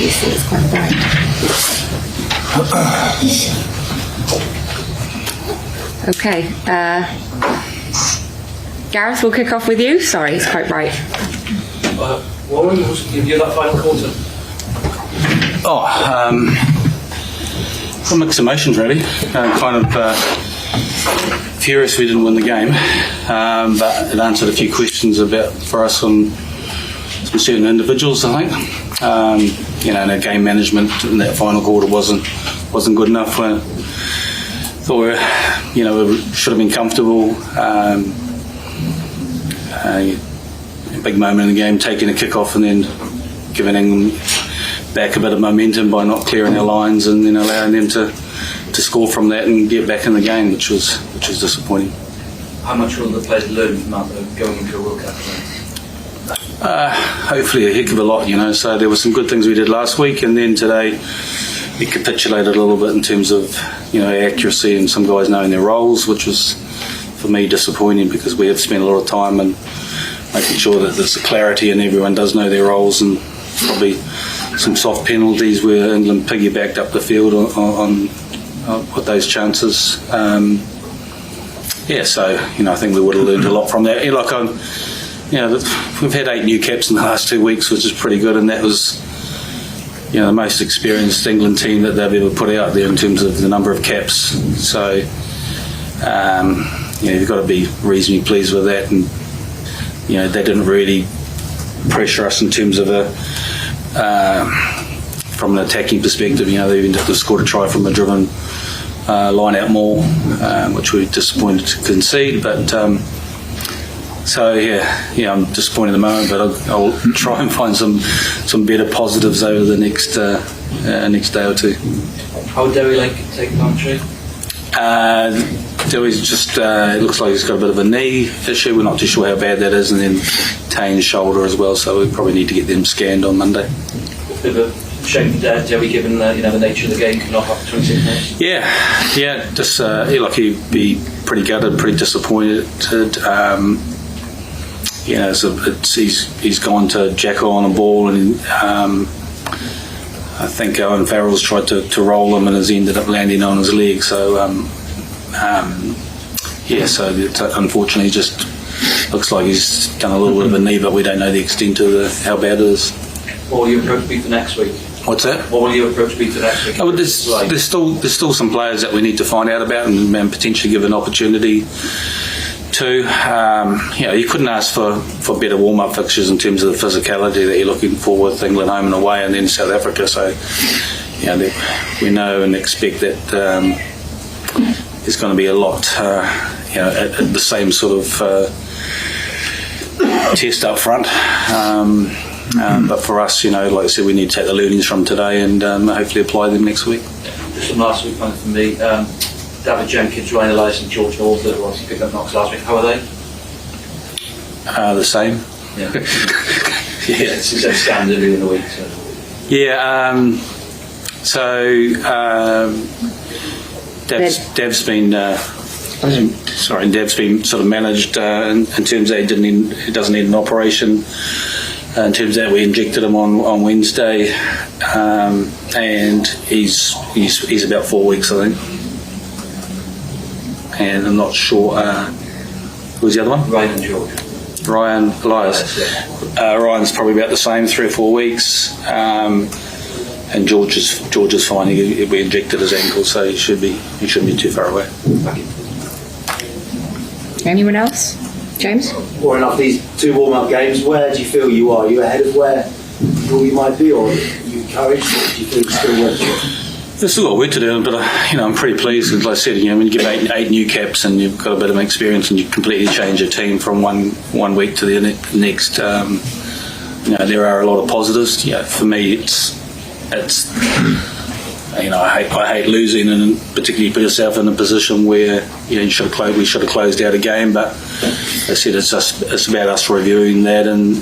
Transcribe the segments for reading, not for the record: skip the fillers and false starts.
It's quite bright. Okay, Gareth, we'll kick off with you. Sorry, it's quite bright. Warren, we'll give you that final quarter. Well, mixed emotions really. Kind of furious we didn't win the game, but it answered a few questions for us on some certain individuals, I think. In our game management in that final quarter wasn't good enough. Thought we should have been comfortable. A big moment in the game, taking a kick off and then giving England back a bit of momentum by not clearing our lines and then allowing them to score from that and get back in the game, which was disappointing. How much will the players learn from that going into a World Cup? Hopefully a heck of a lot, So there were some good things we did last week, and then today we capitulated a little bit in terms of accuracy and some guys knowing their roles, which was for me disappointing because we have spent a lot of time and making sure that there's a clarity and everyone does know their roles, and probably some soft penalties where England piggybacked up the field on with those chances. So I think we would have learned a lot from that. We've had 8 new caps in the last 2 weeks, which is pretty good, and that was the most experienced England team that they've ever put out there in terms of the number of caps. So you've got to be reasonably pleased with that, and they didn't really pressure us in terms of from an attacking perspective. They even scored a try from a driven line out maul, which we were disappointed to concede, but I'm disappointed at the moment, but I'll try and find some better positives over the next day or two. How would Derry like to take commentary? Derry's just it looks like he's got a bit of a knee issue. We're not too sure how bad that is, and then Tane's shoulder as well, so we probably need to get them scanned on Monday. A bit of a shame for Derry given the nature of the game, knock off 26 minutes. Yeah, just he'd be pretty gutted, pretty disappointed. He's gone to jack on a ball, and I think Owen Farrell's tried to roll him and has ended up landing on his leg. So so it unfortunately just looks like he's done a little bit of a knee, but we don't know the extent of how bad it is. What will your approach be for next week? What's that? What will your approach be for next week? There's still some players that we need to find out about and potentially give an opportunity to. You couldn't ask for better warm-up fixtures in terms of the physicality that you're looking for with England home and away, and then South Africa. So we know and expect that there's going to be a lot at the same sort of test up front. But for us, like I said, we need to take the learnings from today and hopefully apply them next week. Just one last week one for me. David Jenkins, Ryan Elias and George North, who obviously picked up knocks last week. How are they? The same. Yeah. It's a scanned earlier in the week. So. Yeah. Dev's been. Dev's been sort of managed in terms that he doesn't need an operation. In terms that we injected him on Wednesday, and he's about 4 weeks, I think. And I'm not sure who's the other one? Ryan and George. Ryan Elias. Ryan's probably about the same, 3 or 4 weeks, and George is fine. We injected his ankle, so he shouldn't be too far away. Thank you. Anyone else? James? Warren, after these 2 warm-up games, where do you feel you are? Are you ahead of where you thought you might be, or are you encouraged, or do you feel still working? There's still a lot of work to do, but I'm pretty pleased. As I said, when you give 8 new caps and you've got a bit of experience and you completely change your team from one week to the next, there are a lot of positives. For me, it's I hate losing, and particularly put yourself in a position where we should have closed out a game. But as I said, it's about us reviewing that and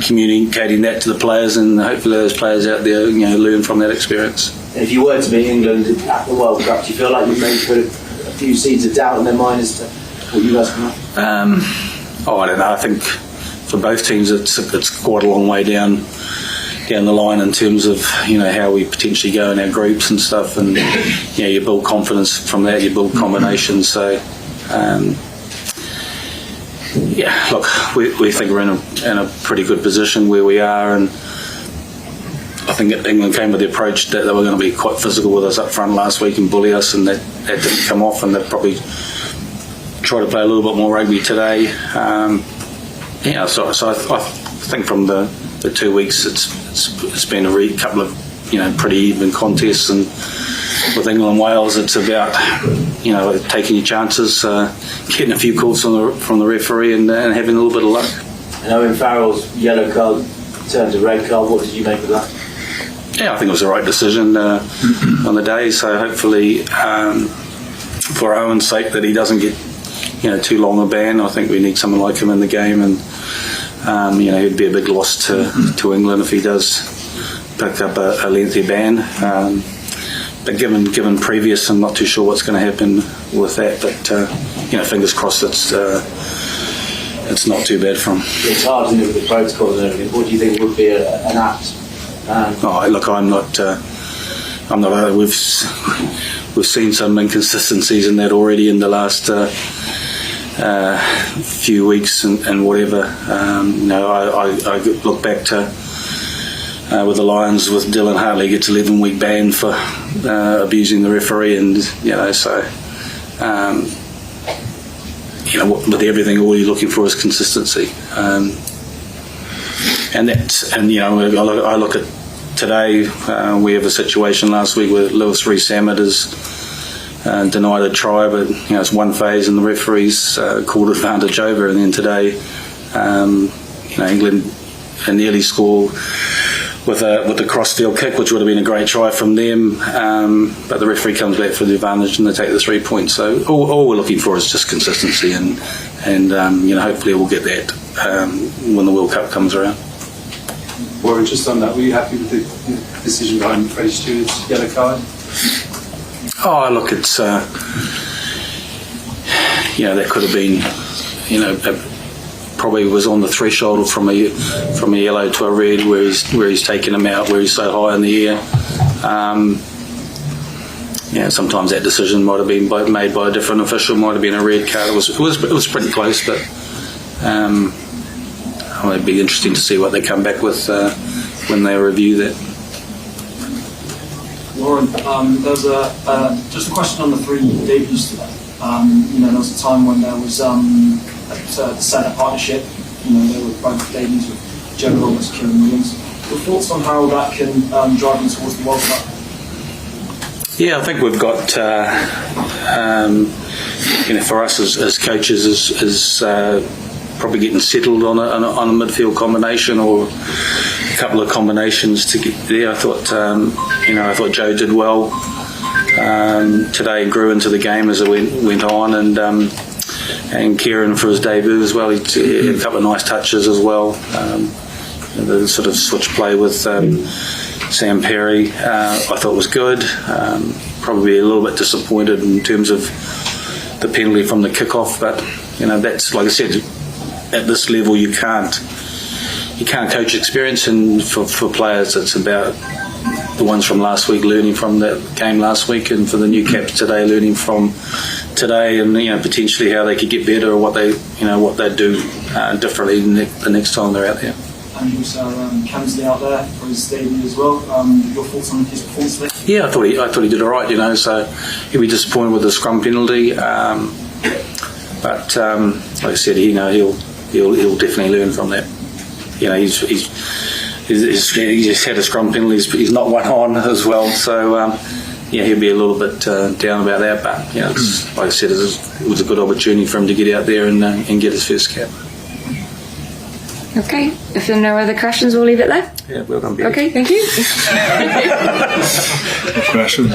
communicating that to the players, and hopefully those players out there learn from that experience. if you were to beat England at the World Cup, do you feel like you've maybe put a few seeds of doubt in their mind as to what you guys can have? I don't know. I think for both teams, it's quite a long way down the line in terms of how we potentially go in our groups and stuff, and you build confidence from that. You build combinations. So look, we think we're in a pretty good position where we are, and I think England came with the approach that they were going to be quite physical with us up front last week and bully us, and that didn't come off, and they've probably tried to play a little bit more rugby today. So I think from the 2 weeks it's been a couple of pretty even contests, and with England and Wales it's about taking your chances, getting a few calls from the referee, and having a little bit of luck. I know in Farrell's yellow card turned to red card. What did you make of that? Yeah, I think it was the right decision on the day. So hopefully, for Owen's sake, that he doesn't get too long a ban. I think we need someone like him in the game, and he'd be a big loss to England if he does pick up a lengthy ban. But given previous, I'm not too sure what's going to happen with that. But fingers crossed it's not too bad for him. It's hard, isn't it, with the protocols and everything? What do you think would be an apt? Look, I'm not. We've seen some inconsistencies in that already in the last few weeks and whatever. I look back to with the Lions with Dylan Hartley gets 11-week ban for abusing the referee, and with everything, all you're looking for is consistency, and I look at today. We have a situation last week where Lewis Rees-Hammett denied a try, but it's one phase and the referees called advantage over, and then today England nearly score with a crossfield kick, which would have been a great try from them, but the referee comes back for the advantage and they take the 3 points. So all we're looking for is just consistency, and hopefully we'll get that when the World Cup comes around. Warren, just on that, were you happy with the decision behind Freddie Stewart's yellow card? Look, it's that could have been, probably was on the threshold from a yellow to a red, where he's taken him out, where he's so high in the air. Sometimes that decision might have been made by a different official, might have been a red card. It was pretty close, but it'd be interesting to see what they come back with when they review that. Warren, there's just a question on the 3 debuts today. There was a time when there was at the centre partnership, there were both debuts with Joe Roberts, Kieran Williams. Your thoughts on how that can drive them towards the World Cup? Yeah, I think we've got, for us as coaches, is probably getting settled on a midfield combination or a couple of combinations to get there. I thought Joe did well today and grew into the game as it went on, and Kieran for his debut as well. He had a couple of nice touches as well. The sort of switch play with Sam Perry I thought was good. Probably a little bit disappointed in terms of the penalty from the kickoff, but that's, like I said, at this level you can't coach experience, and for players it's about the ones from last week learning from that game last week, and for the new caps today learning from today, and potentially how they could get better, or what they do differently the next time they're out there. And also Camsley out there for his debut as well. Your thoughts on his performance today? Yeah, I thought he did all right. So he'll be disappointed with the scrum penalty, but like I said, he'll definitely learn from that. He's had a scrum penalty. He's not one on as well, so he'll be a little bit down about that. But like I said, it was a good opportunity for him to get out there and get his first cap. Okay, if there are no other questions, we'll leave it there. Yeah, well done, Beany. Okay, thank you. Questions?